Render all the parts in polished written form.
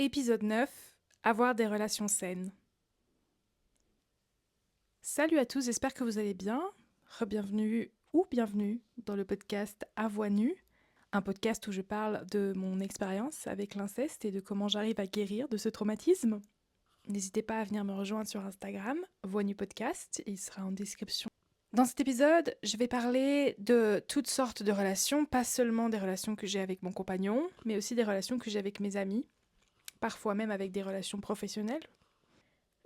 Épisode 9. Avoir des relations saines. Salut à tous, j'espère que vous allez bien. Re-bienvenue ou bienvenue dans le podcast À voix nue, un podcast où je parle de mon expérience avec l'inceste et de comment j'arrive à guérir de ce traumatisme. N'hésitez pas à venir me rejoindre sur Instagram, Voix nue podcast, il sera en description. Dans cet épisode, je vais parler de toutes sortes de relations, pas seulement des relations que j'ai avec mon compagnon, mais aussi des relations que j'ai avec mes amis, parfois même avec des relations professionnelles.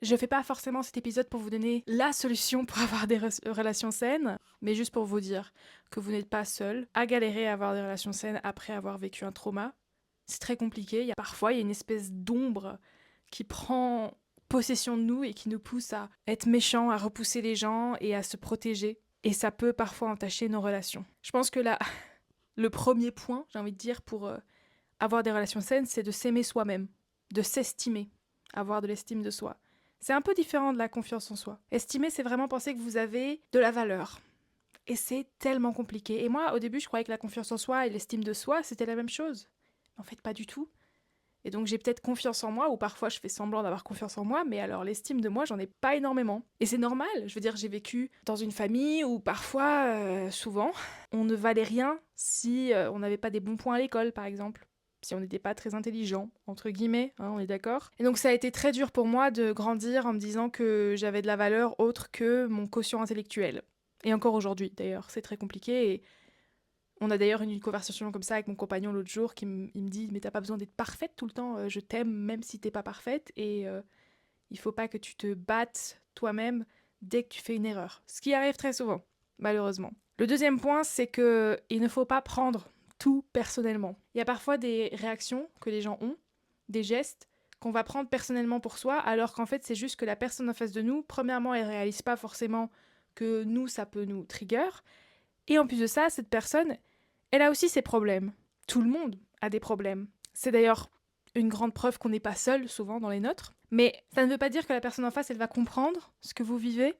Je fais pas forcément cet épisode pour vous donner la solution pour avoir des relations saines, mais juste pour vous dire que vous n'êtes pas seul à galérer à avoir des relations saines après avoir vécu un trauma. C'est très compliqué, parfois il y a une espèce d'ombre qui prend possession de nous et qui nous pousse à être méchants, à repousser les gens et à se protéger. Et ça peut parfois entacher nos relations. Je pense que là, le premier point, j'ai envie de dire, pour avoir des relations saines, c'est de s'aimer soi-même, de s'estimer, avoir de l'estime de soi. C'est un peu différent de la confiance en soi. Estimer, c'est vraiment penser que vous avez de la valeur. Et c'est tellement compliqué. Et moi, au début, je croyais que la confiance en soi et l'estime de soi, c'était la même chose. En fait, pas du tout. Et donc, j'ai peut-être confiance en moi, ou parfois je fais semblant d'avoir confiance en moi, mais alors l'estime de moi, j'en ai pas énormément. Et c'est normal. Je veux dire, j'ai vécu dans une famille où parfois, souvent, on ne valait rien si on n'avait pas des bons points à l'école, par exemple. Si on n'était pas très intelligent, entre guillemets, hein, on est d'accord. Et donc ça a été très dur pour moi de grandir en me disant que j'avais de la valeur autre que mon quotient intellectuel. Et encore aujourd'hui, d'ailleurs, c'est très compliqué. Et on a d'ailleurs eu une conversation comme ça avec mon compagnon l'autre jour qui me dit « Mais t'as pas besoin d'être parfaite tout le temps, je t'aime même si t'es pas parfaite. Et il faut pas que tu te battes toi-même dès que tu fais une erreur. » Ce qui arrive très souvent, malheureusement. Le deuxième point, c'est que il ne faut pas prendre tout personnellement. Il y a parfois des réactions que les gens ont, des gestes qu'on va prendre personnellement pour soi, alors qu'en fait, c'est juste que la personne en face de nous, premièrement, elle réalise pas forcément que nous, ça peut nous trigger. Et en plus de ça, cette personne, elle a aussi ses problèmes. Tout le monde a des problèmes. C'est d'ailleurs une grande preuve qu'on n'est pas seul, souvent, dans les nôtres. Mais ça ne veut pas dire que la personne en face, elle va comprendre ce que vous vivez.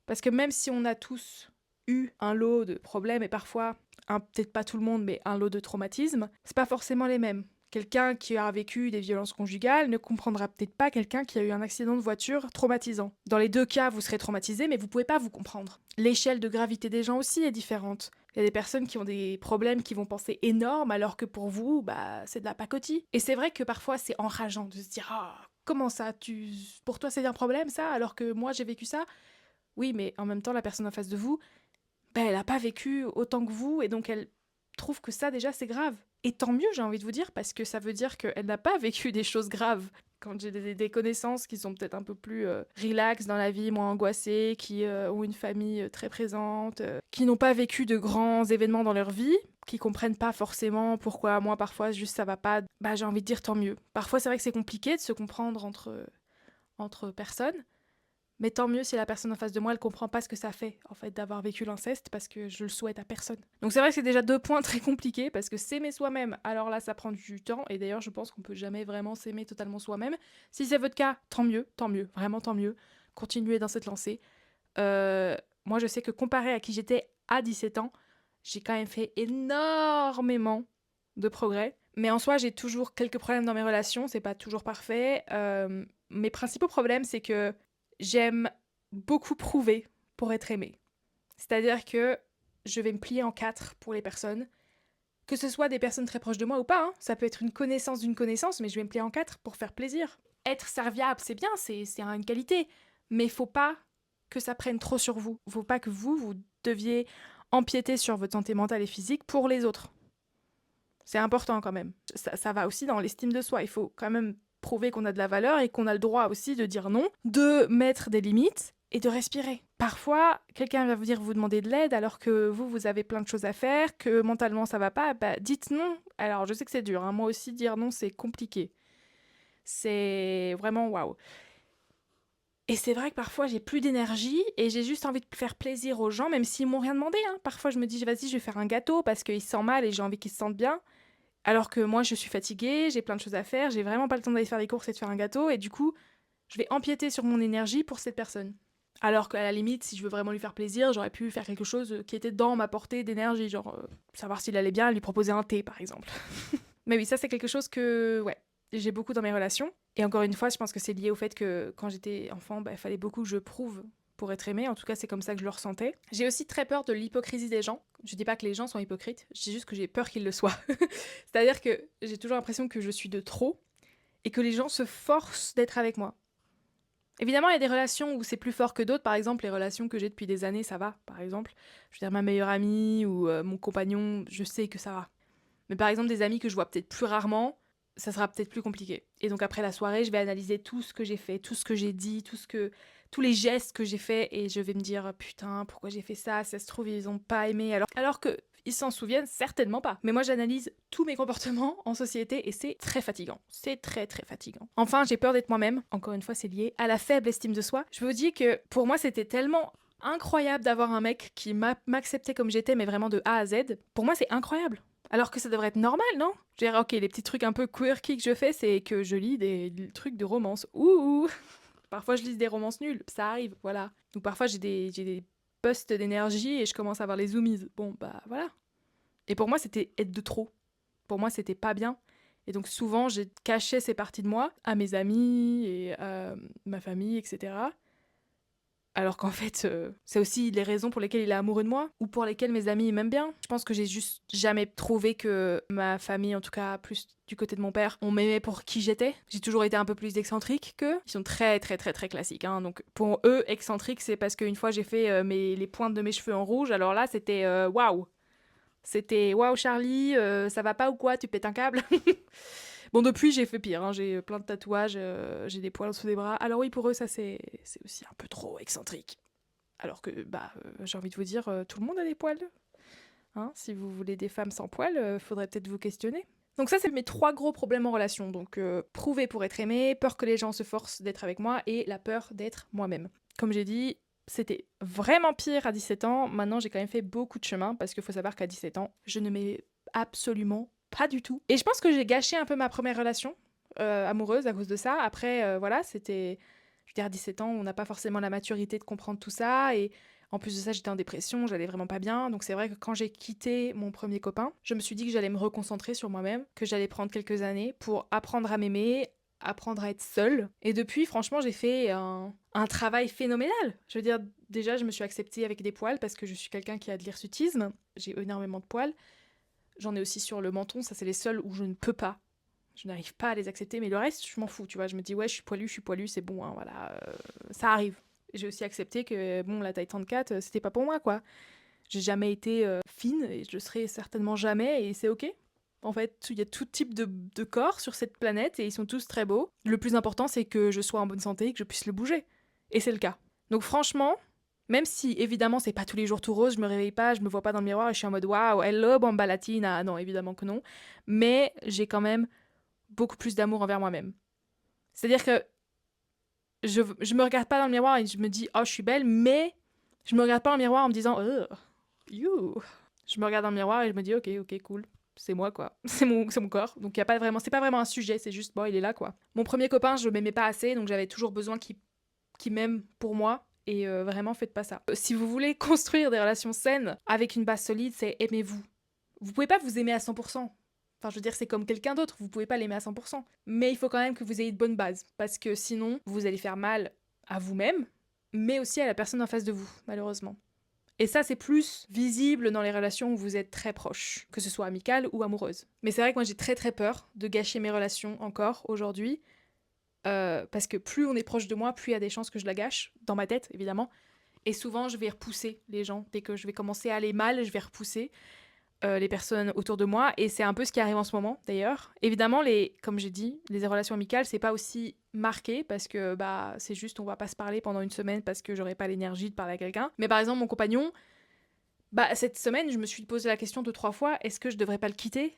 Parce que même si on a tous eu un lot de problèmes, et parfois, peut-être pas tout le monde, mais un lot de traumatismes, c'est pas forcément les mêmes. Quelqu'un qui a vécu des violences conjugales ne comprendra peut-être pas quelqu'un qui a eu un accident de voiture traumatisant. Dans les deux cas, vous serez traumatisé, mais vous pouvez pas vous comprendre. L'échelle de gravité des gens aussi est différente. Il y a des personnes qui ont des problèmes qui vont penser énormes, alors que pour vous, c'est de la pacotille. Et c'est vrai que parfois, c'est enrageant de se dire « Ah, comment ça, pour toi c'est un problème ça, alors que moi j'ai vécu ça ?» Oui, mais en même temps, la personne en face de vous, elle n'a pas vécu autant que vous, et donc elle trouve que ça, déjà, c'est grave. Et tant mieux, j'ai envie de vous dire, parce que ça veut dire qu'elle n'a pas vécu des choses graves. Quand j'ai des connaissances qui sont peut-être un peu plus relax dans la vie, moins angoissées, qui ont une famille très présente, qui n'ont pas vécu de grands événements dans leur vie, qui comprennent pas forcément pourquoi moi, parfois, juste ça va pas, j'ai envie de dire tant mieux. Parfois, c'est vrai que c'est compliqué de se comprendre entre personnes, mais tant mieux si la personne en face de moi, elle comprend pas ce que ça fait, en fait, d'avoir vécu l'inceste, parce que je le souhaite à personne. Donc c'est vrai que c'est déjà deux points très compliqués, parce que s'aimer soi-même, alors là, ça prend du temps, et d'ailleurs, je pense qu'on peut jamais vraiment s'aimer totalement soi-même. Si c'est votre cas, tant mieux, vraiment tant mieux. Continuez dans cette lancée. Moi, je sais que comparé à qui j'étais à 17 ans, j'ai quand même fait énormément de progrès. Mais en soi, j'ai toujours quelques problèmes dans mes relations, c'est pas toujours parfait. Mes principaux problèmes, c'est que j'aime beaucoup prouver pour être aimée. C'est-à-dire que je vais me plier en quatre pour les personnes, que ce soit des personnes très proches de moi ou pas, hein. Ça peut être une connaissance d'une connaissance, mais je vais me plier en quatre pour faire plaisir. Être serviable, c'est bien, c'est une qualité, mais faut pas que ça prenne trop sur vous. Faut pas que vous deviez empiéter sur votre santé mentale et physique pour les autres. C'est important quand même. Ça va aussi dans l'estime de soi. Il faut quand même prouver qu'on a de la valeur et qu'on a le droit aussi de dire non, de mettre des limites et de respirer. Parfois, quelqu'un va vous demander de l'aide alors que vous avez plein de choses à faire, que mentalement ça va pas, dites non. Alors je sais que c'est dur, hein. Moi aussi dire non c'est compliqué. C'est vraiment waouh. Et c'est vrai que parfois j'ai plus d'énergie et j'ai juste envie de faire plaisir aux gens, même s'ils m'ont rien demandé, hein. Parfois je me dis vas-y je vais faire un gâteau parce qu'ils se sentent mal et j'ai envie qu'ils se sentent bien. Alors que moi, je suis fatiguée, j'ai plein de choses à faire, j'ai vraiment pas le temps d'aller faire des courses et de faire un gâteau, et du coup, je vais empiéter sur mon énergie pour cette personne. Alors qu'à la limite, si je veux vraiment lui faire plaisir, j'aurais pu faire quelque chose qui était dans ma portée d'énergie, genre savoir s'il allait bien, lui proposer un thé, par exemple. Mais oui, ça c'est quelque chose que, ouais, j'ai beaucoup dans mes relations. Et encore une fois, je pense que c'est lié au fait que quand j'étais enfant, il fallait beaucoup que je prouve pour être aimée. En tout cas, c'est comme ça que je le ressentais. J'ai aussi très peur de l'hypocrisie des gens. Je dis pas que les gens sont hypocrites, je dis juste que j'ai peur qu'ils le soient. C'est-à-dire que j'ai toujours l'impression que je suis de trop et que les gens se forcent d'être avec moi. Évidemment, il y a des relations où c'est plus fort que d'autres. Par exemple, les relations que j'ai depuis des années, ça va. Par exemple, je veux dire, ma meilleure amie ou mon compagnon, je sais que ça va. Mais par exemple, des amis que je vois peut-être plus rarement, ça sera peut-être plus compliqué. Et donc après la soirée, je vais analyser tout ce que j'ai fait, tout ce que j'ai dit, tous les gestes que j'ai faits et je vais me dire putain, pourquoi j'ai fait ça? Si ça se trouve, ils ont pas aimé. Alors que ils s'en souviennent certainement pas. Mais moi, j'analyse tous mes comportements en société et c'est très fatigant. C'est très très fatigant. Enfin, j'ai peur d'être moi-même. Encore une fois, c'est lié à la faible estime de soi. Je vous dis que pour moi, c'était tellement incroyable d'avoir un mec qui m'acceptait comme j'étais, mais vraiment de A à Z. Pour moi, c'est incroyable. Alors que ça devrait être normal, non? Je dirais, ok, les petits trucs un peu quirky que je fais, c'est que je lis des trucs de romance. Ouh! Parfois, je lis des romances nulles, ça arrive, voilà. Donc parfois, j'ai des busts d'énergie et je commence à avoir les zoomies. Bon, bah voilà. Et pour moi, c'était être de trop. Pour moi, c'était pas bien. Et donc souvent, j'ai caché ces parties de moi à mes amis et à ma famille, etc. Alors qu'en fait, c'est aussi les raisons pour lesquelles il est amoureux de moi, ou pour lesquelles mes amis m'aiment bien. Je pense que j'ai juste jamais trouvé que ma famille, en tout cas plus du côté de mon père, on m'aimait pour qui j'étais. J'ai toujours été un peu plus excentrique qu'eux. Ils sont très très très très classiques. Hein. Donc pour eux, excentrique, c'est parce qu'une fois j'ai fait les pointes de mes cheveux en rouge, alors là c'était waouh. C'était waouh Charlie, ça va pas ou quoi, tu pètes un câble. Bon, depuis, j'ai fait pire. Hein. J'ai plein de tatouages, j'ai des poils sous les bras. Alors oui, pour eux, ça, c'est aussi un peu trop excentrique. Alors que, j'ai envie de vous dire, tout le monde a des poils. Hein, si vous voulez des femmes sans poils, faudrait peut-être vous questionner. Donc ça, c'est mes 3 gros problèmes en relation. Donc, prouver pour être aimé, peur que les gens se forcent d'être avec moi, et la peur d'être moi-même. Comme j'ai dit, c'était vraiment pire à 17 ans. Maintenant, j'ai quand même fait beaucoup de chemin, parce qu'il faut savoir qu'à 17 ans, je ne m'aimais absolument pas du tout. Et je pense que j'ai gâché un peu ma première relation amoureuse à cause de ça. Après, voilà, c'était... Je veux dire, à 17 ans, on n'a pas forcément la maturité de comprendre tout ça. Et en plus de ça, j'étais en dépression, j'allais vraiment pas bien. Donc c'est vrai que quand j'ai quitté mon premier copain, je me suis dit que j'allais me reconcentrer sur moi-même, que j'allais prendre quelques années pour apprendre à m'aimer, apprendre à être seule. Et depuis, franchement, j'ai fait un travail phénoménal. Je veux dire, déjà, je me suis acceptée avec des poils parce que je suis quelqu'un qui a de l'hirsutisme. J'ai énormément de poils. J'en ai aussi sur le menton, ça c'est les seuls où je ne peux pas. Je n'arrive pas à les accepter, mais le reste, je m'en fous, tu vois. Je me dis, ouais, je suis poilu, c'est bon, hein, voilà, ça arrive. J'ai aussi accepté que, bon, la taille 34, c'était pas pour moi, quoi. J'ai jamais été fine, et je le serai certainement jamais, et c'est ok. En fait, il y a tout type de corps sur cette planète, et ils sont tous très beaux. Le plus important, c'est que je sois en bonne santé et que je puisse le bouger. Et c'est le cas. Donc franchement, même si évidemment c'est pas tous les jours tout rose, je me réveille pas, je me vois pas dans le miroir et je suis en mode waouh, hello Bamba Latina. Non, évidemment que non. Mais j'ai quand même beaucoup plus d'amour envers moi-même. C'est-à-dire que je me regarde pas dans le miroir et je me dis oh je suis belle, mais je me regarde pas dans le miroir en me disant you. Je me regarde dans le miroir et je me dis ok cool. C'est moi quoi, c'est mon corps. Donc y a pas vraiment, c'est pas vraiment un sujet, c'est juste bon il est là quoi. Mon premier copain je m'aimais pas assez donc j'avais toujours besoin qu'il m'aime pour moi. Et vraiment, faites pas ça. Si vous voulez construire des relations saines avec une base solide, c'est aimez-vous. Vous pouvez pas vous aimer à 100%. Enfin, je veux dire, c'est comme quelqu'un d'autre, vous pouvez pas l'aimer à 100%. Mais il faut quand même que vous ayez de bonnes bases. Parce que sinon, vous allez faire mal à vous-même, mais aussi à la personne en face de vous, malheureusement. Et ça, c'est plus visible dans les relations où vous êtes très proches, que ce soit amicale ou amoureuse. Mais c'est vrai que moi, j'ai très très peur de gâcher mes relations encore aujourd'hui, parce que plus on est proche de moi, plus il y a des chances que je la gâche, dans ma tête évidemment. Et souvent, je vais repousser les gens. Dès que je vais commencer à aller mal, je vais repousser les personnes autour de moi. Et c'est un peu ce qui arrive en ce moment d'ailleurs. Évidemment, comme j'ai dit, les relations amicales, c'est pas aussi marqué parce que c'est juste on va pas se parler pendant une semaine parce que j'aurais pas l'énergie de parler à quelqu'un. Mais par exemple, mon compagnon, cette semaine, je me suis posé la question 2-3 fois, est-ce que je devrais pas le quitter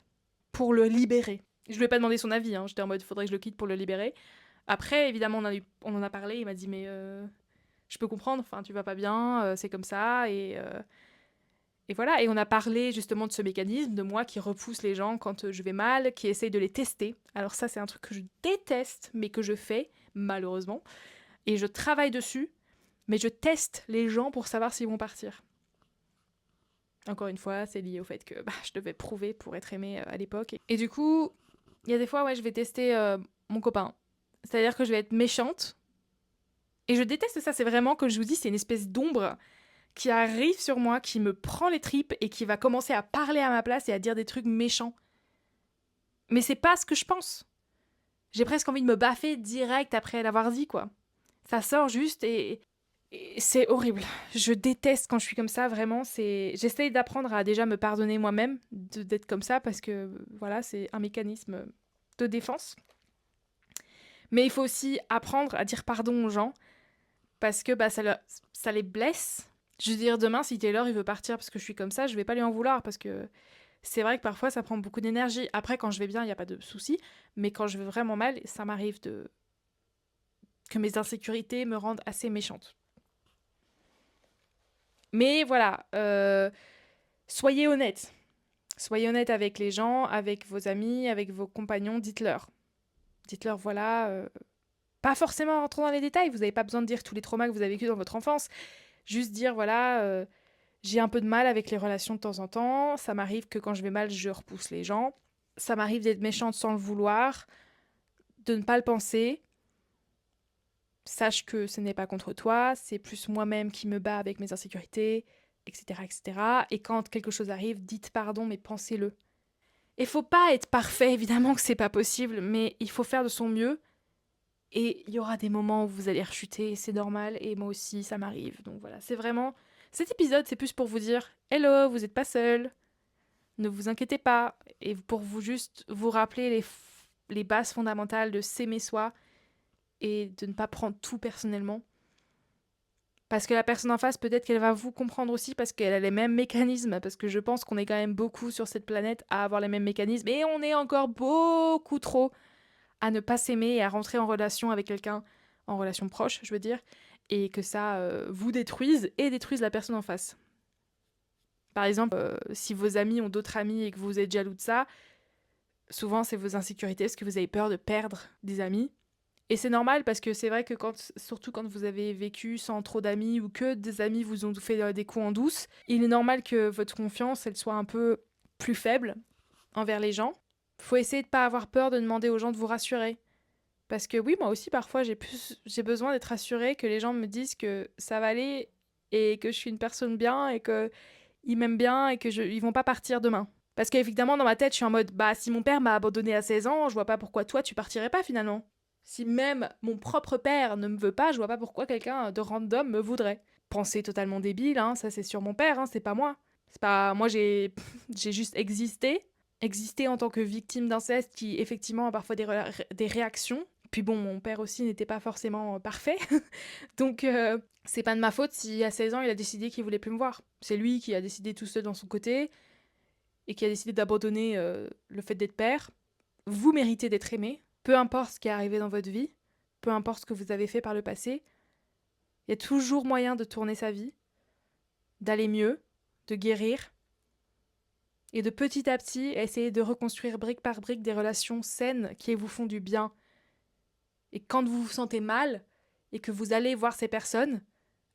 pour le libérer? Je lui ai pas demandé son avis, hein. J'étais en mode faudrait que je le quitte pour le libérer. Après, évidemment, on en a parlé, il m'a dit mais je peux comprendre, enfin tu vas pas bien, c'est comme ça et voilà, et on a parlé justement de ce mécanisme, de moi qui repousse les gens quand je vais mal, qui essaye de les tester. Alors ça, c'est un truc que je déteste, mais que je fais, malheureusement. Et je travaille dessus, mais je teste les gens pour savoir s'ils vont partir. Encore une fois, c'est lié au fait que je devais prouver pour être aimée à l'époque. Et du coup, Il y a des fois, ouais, je vais tester mon copain. C'est-à-dire que je vais être méchante. Et je déteste ça, c'est vraiment, comme je vous dis, c'est une espèce d'ombre qui arrive sur moi, qui me prend les tripes et qui va commencer à parler à ma place et à dire des trucs méchants. Mais c'est pas ce que je pense. J'ai presque envie de me baffer direct après l'avoir dit, quoi. Ça sort juste et c'est horrible. Je déteste quand je suis comme ça, vraiment. J'essaye d'apprendre à déjà me pardonner moi-même d'être comme ça parce que, voilà, c'est un mécanisme de défense. Mais il faut aussi apprendre à dire pardon aux gens parce que ça les blesse. Je veux dire, demain, si Taylor il veut partir parce que je suis comme ça, je vais pas lui en vouloir parce que c'est vrai que parfois ça prend beaucoup d'énergie. Après, quand je vais bien, il n'y a pas de souci. Mais quand je vais vraiment mal, ça m'arrive que mes insécurités me rendent assez méchante. Mais voilà, soyez honnête. Soyez honnête avec les gens, avec vos amis, avec vos compagnons, dites-leur. Dites-leur, voilà, pas forcément en rentrant dans les détails, vous n'avez pas besoin de dire tous les traumas que vous avez vécus dans votre enfance. Juste dire, voilà, j'ai un peu de mal avec les relations de temps en temps, ça m'arrive que quand je vais mal, je repousse les gens. Ça m'arrive d'être méchante sans le vouloir, de ne pas le penser. Sache que ce n'est pas contre toi, c'est plus moi-même qui me bats avec mes insécurités, etc., etc. Et quand quelque chose arrive, dites pardon, mais pensez-le. Il faut pas être parfait, évidemment que c'est pas possible, mais il faut faire de son mieux. Et il y aura des moments où vous allez rechuter, c'est normal, et moi aussi, ça m'arrive. Donc voilà, c'est vraiment... Cet épisode, c'est plus pour vous dire « Hello, vous n'êtes pas seul, ne vous inquiétez pas », et pour vous juste vous rappeler les bases fondamentales de s'aimer soi et de ne pas prendre tout personnellement. Parce que la personne en face, peut-être qu'elle va vous comprendre aussi parce qu'elle a les mêmes mécanismes. Parce que je pense qu'on est quand même beaucoup sur cette planète à avoir les mêmes mécanismes. Et on est encore beaucoup trop à ne pas s'aimer et à rentrer en relation avec quelqu'un, en relation proche, je veux dire. Et que ça vous détruise et détruise la personne en face. Par exemple, si vos amis ont d'autres amis et que vous êtes jaloux de ça, souvent c'est vos insécurités parce que vous avez peur de perdre des amis. Et c'est normal parce que c'est vrai que surtout quand vous avez vécu sans trop d'amis ou que des amis vous ont fait des coups en douce, il est normal que votre confiance elle soit un peu plus faible envers les gens. Faut essayer de pas avoir peur de demander aux gens de vous rassurer. Parce que oui, moi aussi parfois j'ai besoin d'être rassurée, que les gens me disent que ça va aller et que je suis une personne bien et que ils m'aiment bien et que ils vont pas partir demain. Parce qu'évidemment dans ma tête je suis en mode bah si mon père m'a abandonné à 16 ans, je vois pas pourquoi toi tu partirais pas finalement. Si même mon propre père ne me veut pas, je vois pas pourquoi quelqu'un de random me voudrait. Pensée totalement débile, hein, ça c'est sur mon père, hein, c'est pas moi. C'est pas moi, j'ai juste existé en tant que victime d'inceste qui effectivement a parfois des réactions. Puis bon, mon père aussi n'était pas forcément parfait, donc c'est pas de ma faute si à 16 ans il a décidé qu'il voulait plus me voir. C'est lui qui a décidé tout seul dans son côté et qui a décidé d'abandonner le fait d'être père. Vous méritez d'être aimé, peu importe ce qui est arrivé dans votre vie, peu importe ce que vous avez fait par le passé, il y a toujours moyen de tourner sa vie, d'aller mieux, de guérir, et de petit à petit essayer de reconstruire brique par brique des relations saines qui vous font du bien. Et quand vous vous sentez mal, et que vous allez voir ces personnes,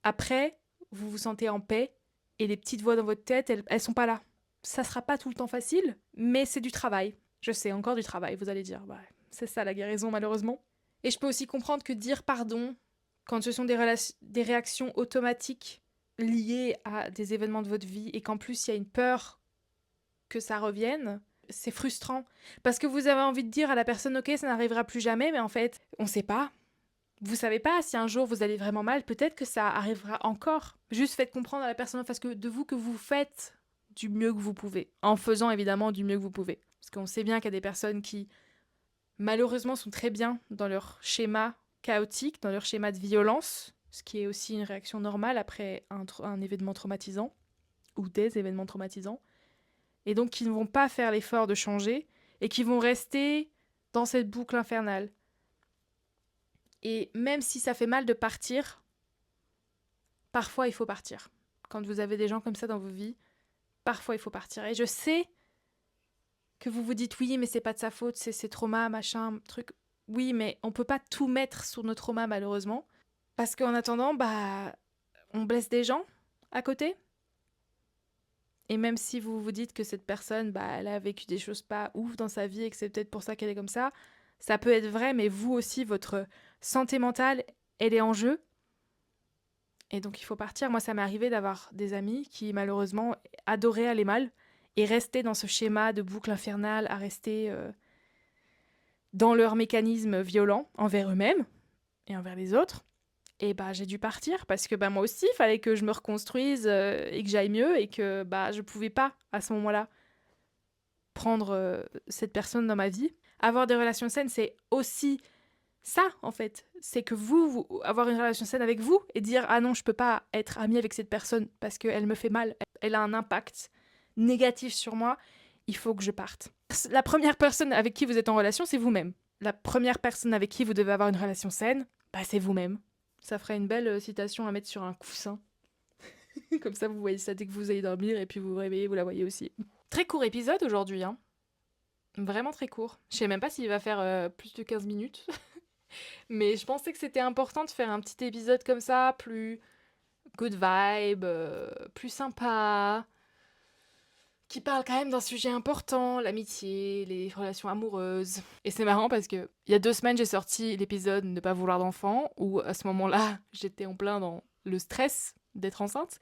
après, vous vous sentez en paix, et les petites voix dans votre tête, elles sont pas là. Ça sera pas tout le temps facile, mais c'est du travail. Je sais, encore du travail, vous allez dire. Bah, c'est ça la guérison, malheureusement. Et je peux aussi comprendre que dire pardon, quand ce sont des réactions automatiques liées à des événements de votre vie, et qu'en plus il y a une peur que ça revienne, c'est frustrant. Parce que vous avez envie de dire à la personne, ok, ça n'arrivera plus jamais, mais en fait, on sait pas. Vous savez pas si un jour vous allez vraiment mal, peut-être que ça arrivera encore. Juste faites comprendre à la personne en face de vous que vous faites du mieux que vous pouvez. En faisant évidemment du mieux que vous pouvez. Parce qu'on sait bien qu'il y a des personnes qui, malheureusement, sont très bien dans leur schéma chaotique, dans leur schéma de violence, ce qui est aussi une réaction normale après un événement traumatisant, ou des événements traumatisants, et donc qui ne vont pas faire l'effort de changer, et qui vont rester dans cette boucle infernale. Et même si ça fait mal de partir, parfois il faut partir. Quand vous avez des gens comme ça dans vos vies, parfois il faut partir. Et je sais que vous vous dites oui, mais c'est pas de sa faute, c'est ses traumas, machin, truc. Oui, mais on peut pas tout mettre sur nos traumas malheureusement. Parce qu'en attendant, bah, on blesse des gens à côté. Et même si vous vous dites que cette personne, elle a vécu des choses pas ouf dans sa vie et que c'est peut-être pour ça qu'elle est comme ça peut être vrai, mais vous aussi, votre santé mentale, elle est en jeu. Et donc il faut partir. Moi, ça m'est arrivé d'avoir des amis qui, malheureusement, adoraient aller mal et restaient dans ce schéma de boucle infernale, à rester dans leur mécanisme violent envers eux-mêmes et envers les autres. Et j'ai dû partir parce que moi aussi, il fallait que je me reconstruise et que j'aille mieux et que je pouvais pas, à ce moment-là, prendre cette personne dans ma vie. Avoir des relations saines, c'est aussi ça, en fait. C'est que vous, avoir une relation saine avec vous et dire « Ah non, je peux pas être amie avec cette personne parce qu'elle me fait mal, elle a un impact négatif sur moi, il faut que je parte. » La première personne avec qui vous êtes en relation, c'est vous-même. La première personne avec qui vous devez avoir une relation saine, c'est vous-même. Ça ferait une belle citation à mettre sur un coussin. Comme ça, vous voyez ça dès que vous allez dormir et puis vous vous réveillez, vous la voyez aussi. Très court épisode aujourd'hui, hein. Vraiment très court. Je sais même pas s'il va faire plus de 15 minutes. Mais je pensais que c'était important de faire un petit épisode comme ça, plus good vibe, plus sympa, qui parle quand même d'un sujet important, l'amitié, les relations amoureuses. Et c'est marrant parce que il y a 2 semaines, j'ai sorti l'épisode Ne pas vouloir d'enfant, où à ce moment-là, j'étais en plein dans le stress d'être enceinte.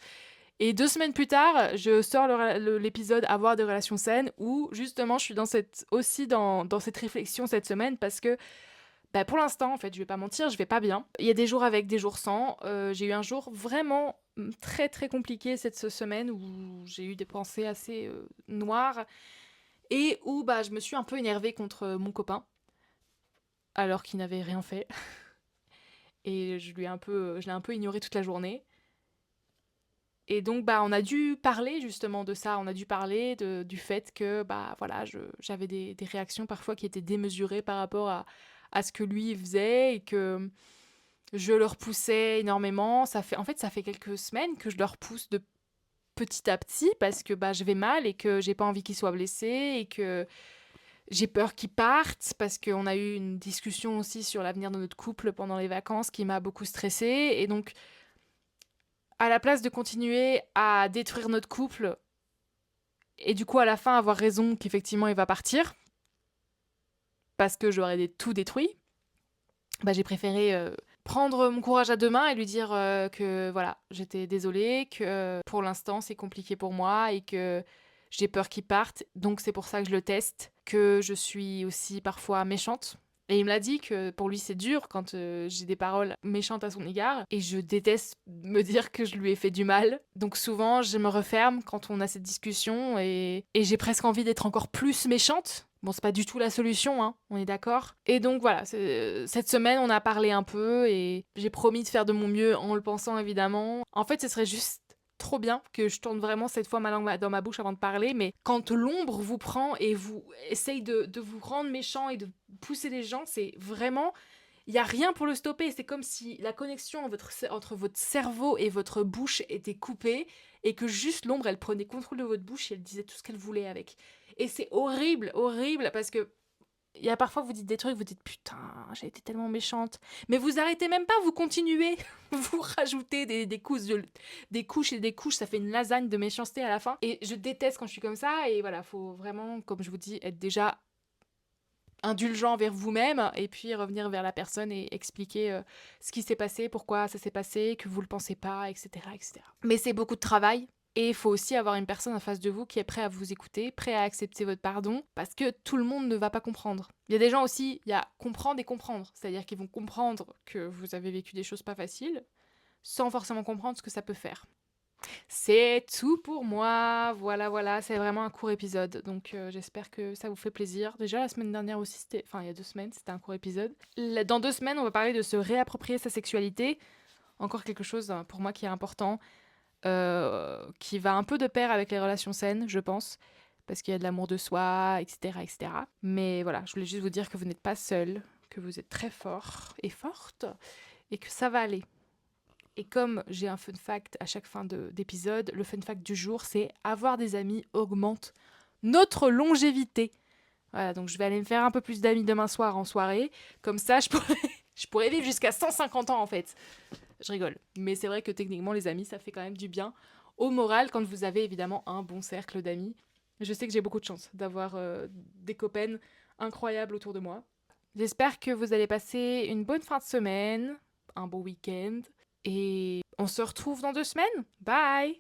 Et 2 semaines plus tard, je sors l'épisode Avoir des relations saines, où justement, je suis dans cette réflexion cette semaine parce que pour l'instant, en fait, je vais pas mentir, je vais pas bien. Il y a des jours avec, des jours sans. J'ai eu un jour vraiment très très compliqué cette semaine où j'ai eu des pensées assez noires et où je me suis un peu énervée contre mon copain alors qu'il n'avait rien fait. Et je l'ai un peu ignoré toute la journée. Et donc on a dû parler justement de ça, on a dû parler du fait que voilà, j'avais des réactions parfois qui étaient démesurées par rapport à ce que lui faisait et que je le repoussais énormément. Ça fait quelques semaines que je le repousse de petit à petit parce que je vais mal et que j'ai pas envie qu'il soit blessé et que j'ai peur qu'il parte parce qu'on a eu une discussion aussi sur l'avenir de notre couple pendant les vacances qui m'a beaucoup stressée. Et donc, à la place de continuer à détruire notre couple et du coup à la fin avoir raison qu'effectivement il va partir parce que j'aurais tout détruit, j'ai préféré prendre mon courage à 2 mains et lui dire que voilà, j'étais désolée, que pour l'instant c'est compliqué pour moi et que j'ai peur qu'il parte, donc c'est pour ça que je le teste, que je suis aussi parfois méchante. Et il me l'a dit que pour lui c'est dur quand j'ai des paroles méchantes à son égard et je déteste me dire que je lui ai fait du mal. Donc souvent je me referme quand on a cette discussion et j'ai presque envie d'être encore plus méchante. Bon, c'est pas du tout la solution, hein, on est d'accord. Et donc voilà, cette semaine on a parlé un peu et j'ai promis de faire de mon mieux en le pensant évidemment. En fait, ce serait juste trop bien que je tourne vraiment cette fois ma langue dans ma bouche avant de parler, mais quand l'ombre vous prend et vous essaye de vous rendre méchant et de pousser les gens, c'est vraiment... Il n'y a rien pour le stopper, c'est comme si la connexion entre votre cerveau et votre bouche était coupée et que juste l'ombre, elle prenait contrôle de votre bouche et elle disait tout ce qu'elle voulait avec. Et c'est horrible, horrible, parce que il y a parfois vous dites des trucs, vous dites putain, j'ai été tellement méchante. Mais vous arrêtez même pas, vous continuez. Vous rajoutez des couches et des couches, ça fait une lasagne de méchanceté à la fin. Et je déteste quand je suis comme ça. Et voilà, faut vraiment, comme je vous dis, être déjà indulgent vers vous-même et puis revenir vers la personne et expliquer ce qui s'est passé, pourquoi ça s'est passé, que vous le pensez pas, etc., etc. Mais c'est beaucoup de travail. Et il faut aussi avoir une personne en face de vous qui est prêt à vous écouter, prêt à accepter votre pardon, parce que tout le monde ne va pas comprendre. Il y a des gens aussi, il y a comprendre et comprendre, c'est-à-dire qu'ils vont comprendre que vous avez vécu des choses pas faciles, sans forcément comprendre ce que ça peut faire. C'est tout pour moi, voilà, c'est vraiment un court épisode, donc j'espère que ça vous fait plaisir. Déjà la semaine dernière aussi, il y a 2 semaines, c'était un court épisode. Dans 2 semaines, on va parler de se réapproprier sa sexualité, encore quelque chose pour moi qui est important. Qui va un peu de pair avec les relations saines, je pense, parce qu'il y a de l'amour de soi, etc., etc. Mais voilà, je voulais juste vous dire que vous n'êtes pas seul, que vous êtes très fort et forte, et que ça va aller. Et comme j'ai un fun fact à chaque fin d'épisode, le fun fact du jour, c'est avoir des amis augmente notre longévité. Voilà, donc je vais aller me faire un peu plus d'amis demain soir en soirée, comme ça je pourrais vivre jusqu'à 150 ans en fait. Je rigole. Mais c'est vrai que techniquement, les amis, ça fait quand même du bien au moral quand vous avez évidemment un bon cercle d'amis. Je sais que j'ai beaucoup de chance d'avoir des copaines incroyables autour de moi. J'espère que vous allez passer une bonne fin de semaine, un bon week-end, et on se retrouve dans 2 semaines. Bye!